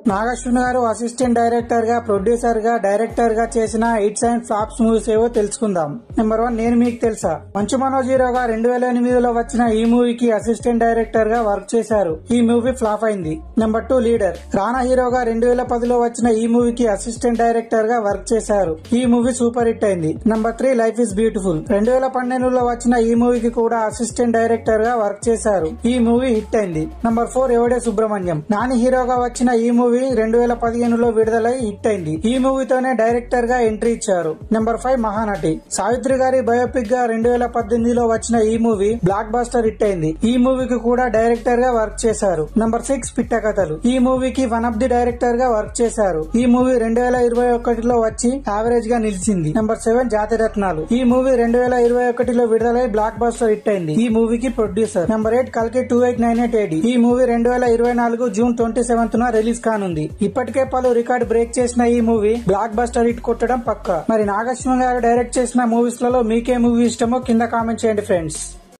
నాగార్జున గారు assistant director గా, producer గా, డైరెక్టర్ గా చేసిన హిట్స్ అండ్ ఫ్లాప్స్ మూవీస్ ఏవో తెలుసుకుందాం. నెంబర్ 1 నేను మీకు తెలుసా. మంచు మనోజ్ హీరోగా 2008లో వచ్చిన ఈ మూవీకి అసిస్టెంట్ డైరెక్టర్ గా వర్క్ చేశారు. ఈ మూవీ ఫ్లాప్ అయింది. Number 2 Leader. రానా హీరోగా 2010లో వచ్చిన ఈ మూవీకి అసిస్టెంట్ డైరెక్టర్ గా వర్క్ చేశారు. ఈ మూవీ సూపర్ హిట్ అయింది. Number 3 Life is Beautiful. 2012లో వచ్చిన ఈ మూవీకి కూడా అసిస్టెంట్ డైరెక్టర్ గా వర్క్ చేశారు. ఈ మూవీ హిట్ అయింది. నెంబర్ 4 ఎవడే సుబ్రహ్మణ్యం. నాని హీరోగా వచ్చిన ఈ మూవీ 2015లో విడుదలై హిట్ అయింది. ఈ మూవీతోనే డైరెక్టర్ గా ఎంట్రీ ఇచ్చారు. నెంబర్ 5 మహానటి. సావిత్రి గారి బయోపిక్ గా 2018లో వచ్చిన ఈ మూవీ బ్లాక్ బస్టర్ హిట్ అయింది. ఈ మూవీకి కూడా డైరెక్టర్ గా వర్క్ చేశారు. నెంబర్ 6 పిట్ట కథలు. ఈ మూవీకి వన్ ఆఫ్ ది డైరెక్టర్ గా వర్క్ చేశారు. ఈ మూవీ 2021లో వచ్చి యావరేజ్ గా నిలిచింది. నెంబర్ 7 జాతిరత్నాలు. ఈ మూవీ 2021లో విడుదలై బ్లాక్ బస్టర్ హిట్ అయింది. ఈ మూవీకి ప్రొడ్యూసర్. నెంబర్ 8 కల్కి 2898 AD. ఈ మూవీ 2024 జూన్ 27న రిలీజ్ కానుంది. ఇప్పటికే పలు రికార్డ్ బ్రేక్ చేసిన ఈ మూవీ బ్లాక్ బస్టర్ హిట్ కొట్టడం పక్కా. మరి నాగార్జున గారు డైరెక్ట్ చేసిన మూవీస్ లలో మీకే మూవీ ఇష్టమో కింద కామెంట్ చేయండి ఫ్రెండ్స్.